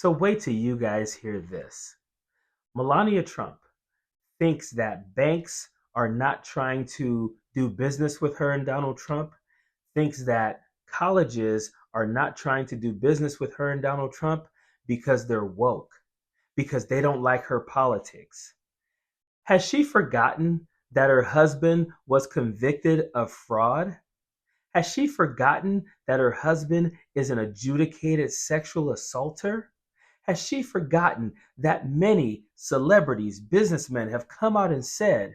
So wait till you guys hear this. Melania Trump thinks that banks are not trying to do business with her and Donald Trump, thinks that colleges are not trying to do business with her and Donald Trump because they're woke, because they don't like her politics. Has she forgotten that her husband was convicted of fraud? Has she forgotten that her husband is an adjudicated sexual assaulter? Has she forgotten that many celebrities, businessmen have come out and said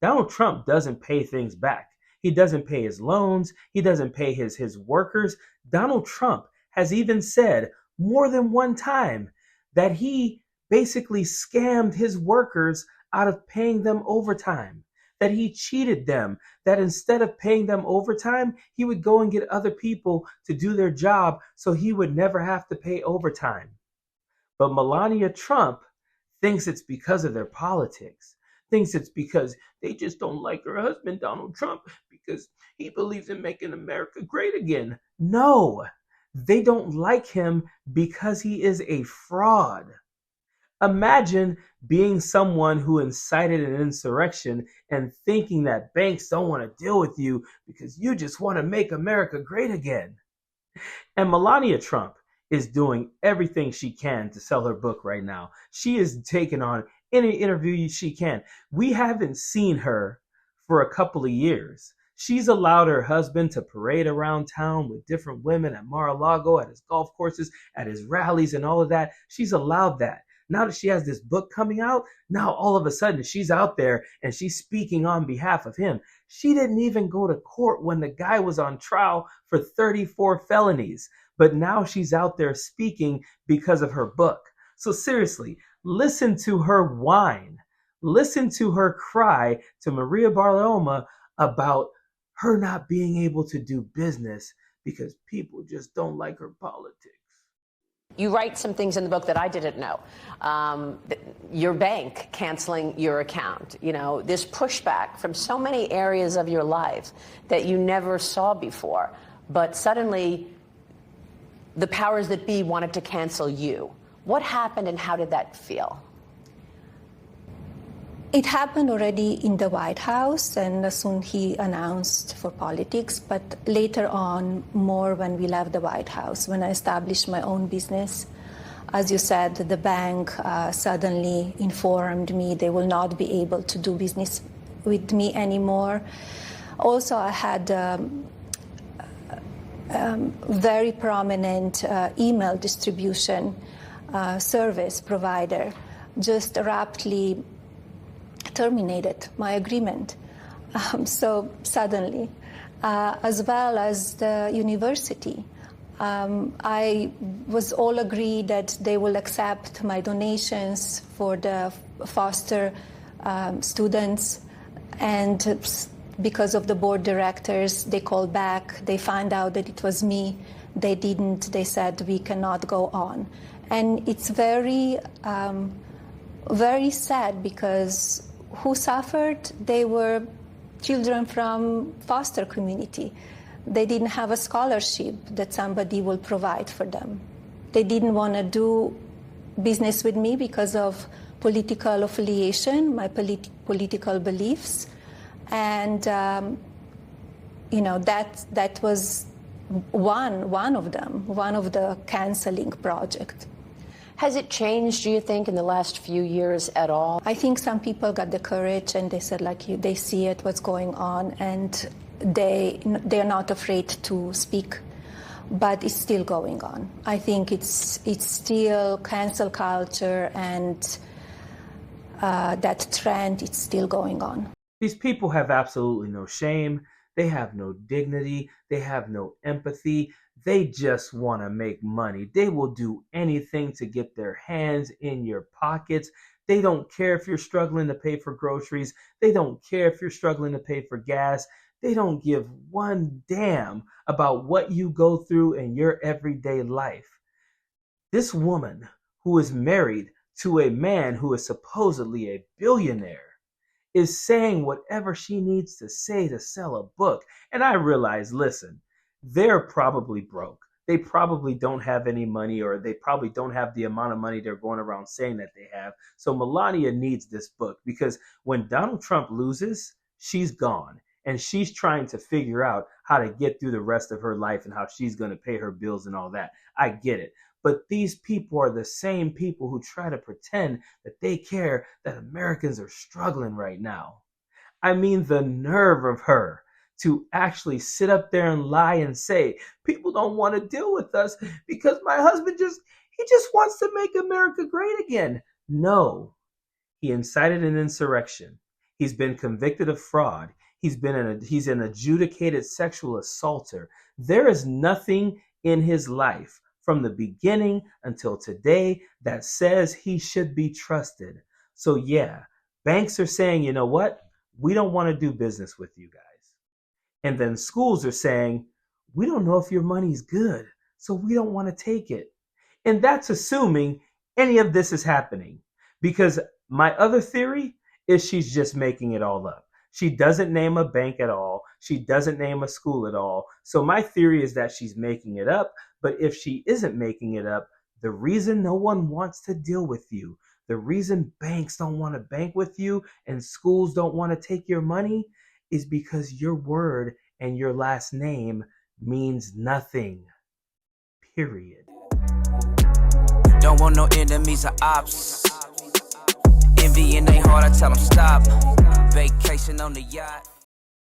Donald Trump doesn't pay things back? He doesn't pay his loans. He doesn't pay his workers. Donald Trump has even said more than one time that he basically scammed his workers out of paying them overtime, that he cheated them, that instead of paying them overtime, he would go and get other people to do their job so he would never have to pay overtime. But Melania Trump thinks it's because of their politics, thinks it's because they just don't like her husband, Donald Trump, because he believes in making America great again. No, they don't like him because he is a fraud. Imagine being someone who incited an insurrection and thinking that banks don't want to deal with you because you just want to make America great again. And Melania Trump is doing everything she can to sell her book right now. She is taking on any interview she can. We haven't seen her for a couple of years. She's allowed her husband to parade around town with different women at Mar-a-Lago, at his golf courses, at his rallies, and all of that. She's allowed that. Now that she has this book coming out, now all of a sudden she's out there and she's speaking on behalf of him. She didn't even go to court when the guy was on trial for 34 felonies, but now she's out there speaking because of her book. So seriously, listen to her whine. Listen to her cry to Maria Bartiromo about her not being able to do business because people just don't like her politics. You write some things in the book that I didn't know. Your bank canceling your account, this pushback from so many areas of your life that you never saw before. But suddenly, the powers that be wanted to cancel you. What happened and how did that feel? It happened already in the White House, and soon he announced for politics, but later on, more when we left the White House, when I established my own business. As you said, the bank suddenly informed me they will not be able to do business with me anymore. Also, I had very prominent email distribution service provider just rapidly terminated my agreement. So suddenly, as well as the university, I was all agreed that they will accept my donations for the foster students, and because of the board directors, they called back, they found out that it was me, they didn't, they said we cannot go on. And it's very, very sad because who suffered? They were children from foster community. They didn't have a scholarship that somebody will provide for them. They didn't want to do business with me because of political affiliation, my political beliefs. And, that was one of them, one of the canceling project. Has it changed, do you think, in the last few years at all? I think some people got the courage and they said, they see it, what's going on, and they're not afraid to speak. But it's still going on. I think it's still cancel culture, and that trend, it's still going on. These people have absolutely no shame. They have no dignity. They have no empathy. They just want to make money. They will do anything to get their hands in your pockets. They don't care if you're struggling to pay for groceries. They don't care if you're struggling to pay for gas. They don't give one damn about what you go through in your everyday life. This woman who is married to a man who is supposedly a billionaire is saying whatever she needs to say to sell a book. And I realize, listen, they're probably broke. they probably don't have any money, or they probably don't have the amount of money they're going around saying that they have. So Melania needs this book, because when Donald Trump loses, she's gone. And she's trying to figure out how to get through the rest of her life and how she's going to pay her bills and all that. I get it. But these people are the same people who try to pretend that they care that Americans are struggling right now. I mean, the nerve of her to actually sit up there and lie and say, people don't want to deal with us because my husband he just wants to make America great again. No, he incited an insurrection. He's been convicted of fraud. He's an adjudicated sexual assaulter. There is nothing in his life from the beginning until today that says he should be trusted. So yeah, banks are saying, you know what? We don't want to do business with you guys. And then schools are saying, we don't know if your money's good, so we don't want to take it. And that's assuming any of this is happening. Because my other theory is she's just making it all up. She doesn't name a bank at all. She doesn't name a school at all. So my theory is that she's making it up. But if she isn't making it up, the reason no one wants to deal with you, the reason banks don't want to bank with you and schools don't want to take your money, is because your word and your last name means nothing. Period. Don't want no enemies or ops. Envy in their heart, I tell them stop. Vacation on the yacht.